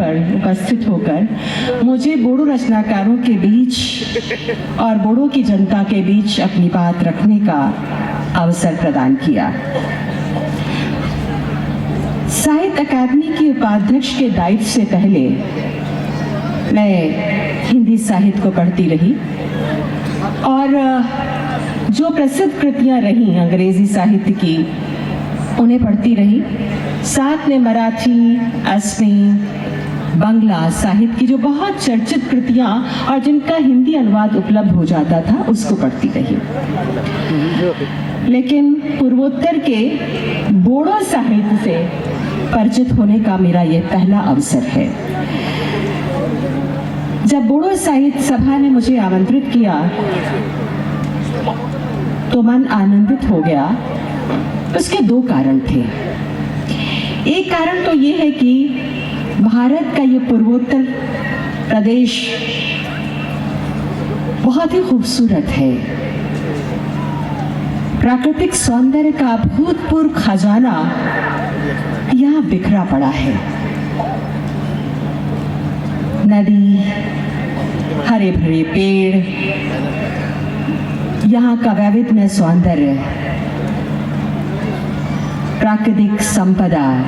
पर उपस्थित होकर मुझे बोडो रचनाकारों के बीच और बोडो की जनता के बीच अपनी बात रखने का अवसर प्रदान किया। साहित्य अकादमी की उपाध्यक्ष के दायित्व से पहले मैं हिंदी साहित्य को पढ़ती रही और जो प्रसिद्ध कृतियां रही अंग्रेजी साहित्य की उन्हें पढ़ती रही, साथ में मराठी, असमी, बंगला साहित्य की जो बहुत चर्चित कृतियां और जिनका हिंदी अनुवाद उपलब्ध हो जाता था उसको पढ़ती रही। लेकिन पूर्वोत्तर के बोडो साहित्य से परिचित होने का मेरा यह पहला अवसर है। जब बोडो साहित्य सभा ने मुझे आमंत्रित किया तो मन आनंदित हो गया। उसके दो कारण थे। एक कारण तो ये है कि भारत का ये पूर्वोत्तर प्रदेश बहुत ही खूबसूरत है। प्राकृतिक सौंदर्य का अभूतपूर्व खजाना यहाँ बिखरा पड़ा है। नदी, हरे भरे पेड़, यहाँ का वैविध्य सौंदर्य, प्राकृतिक संपदा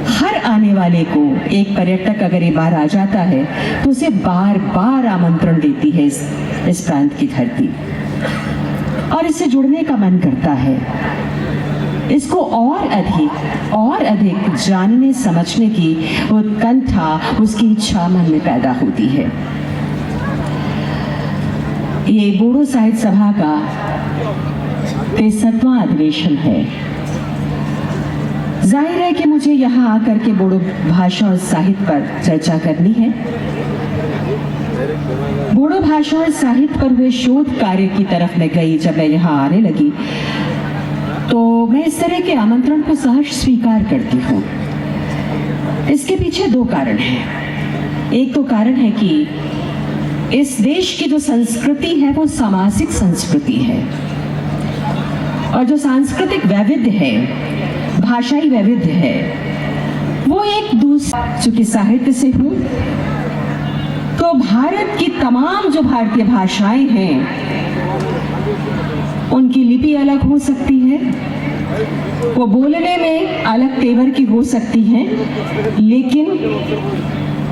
हर आने वाले को, एक पर्यटक अगर एक बार आ जाता है तो उसे बार बार आमंत्रण देती है इस प्रांत की धरती और इससे जुड़ने का मन करता है। इसको और अधिक जानने समझने की उत्कंठा, उसकी इच्छा मन में पैदा होती है। ये बोडो साहित्य सभा का 63वां अधिवेशन है। जाहिर है कि मुझे यहाँ आकर के बोडो भाषा और साहित्य पर चर्चा करनी है। बोडो भाषा और साहित्य पर हुए शोध कार्य की तरफ मैं गई। जब मैं यहाँ आने लगी तो मैं इस तरह के आमंत्रण को सहर्ष स्वीकार करती हूँ। इसके पीछे दो कारण हैं। एक तो कारण है कि इस देश की जो संस्कृति है वो सामाजिक संस्कृति है और जो सांस्कृतिक वैविध्य है, भाषाई वैविध्य है, वो एक दूसरे, चूंकि साहित्य से हूँ तो भारत की तमाम जो भारतीय भाषाएं हैं उनकी लिपि अलग हो सकती है, वो बोलने में अलग तेवर की हो सकती है, लेकिन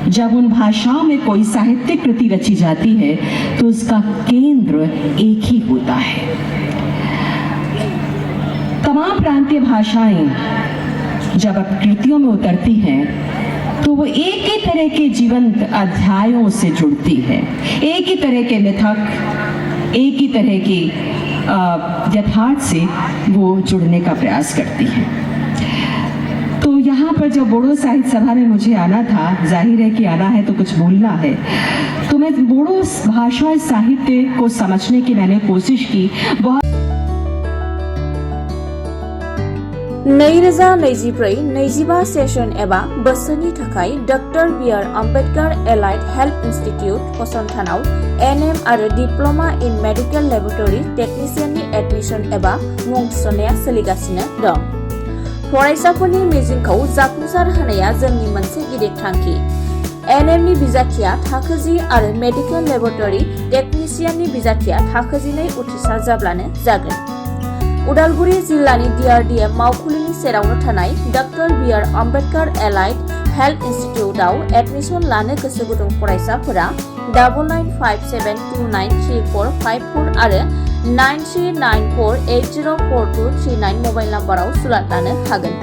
जब उन भाषाओं में कोई साहित्यिक कृति रची जाती है तो उसका केंद्र एक ही होता है। तमाम प्रांतीय भाषाएं जब अब कृतियों में उतरती हैं तो वो एक ही तरह के जीवंत अध्यायों से जुड़ती है, एक ही तरह के मिथक, एक ही तरह की यथार्थ से वो जुड़ने का प्रयास करती है। तो यहाँ पर जब बोडो साहित्य सभा में मुझे आना था, जाहिर है कि आना है तो कुछ बोलना है, तो मैं बोडो भाषा और साहित्य को समझने की मैंने कोशिश की। बहुत 2024-25 सेशन एबा बोसोरनि थाखाय doctor B R. Ambedkar allied health institute फसंथानाव एनएम आरो डिप्लोमा इन मेडिकल लेबोरेटरी टेक्निशियननि एडमिशन एबा मुं थिसननाया सोलिगासिनो दं। फरायसाफोरनि मिजिंखौ जाफुंसार होनाया जोंनि मोनसे गिदिर थांखि। एनएमनि बिजाथिया थाखो 10 आरो मेडिकल लेबोरेटरी टेक्निशियननि बिजाथिया थाखो 12 उथ्रिसार जाब्लानो जागोन। उदालगुरि जिल्लानि DRDM मावखुलिनि सेरावनो थानाय doctor B R. Ambedkar allied health इन्स्टिट्यूटआव एडमिशन लानो गोसो गुदुं फरायसाफोरा 9957293454 आरो 9394804239 मबाइल नाम्बाराव सुलाद लानो हागोन।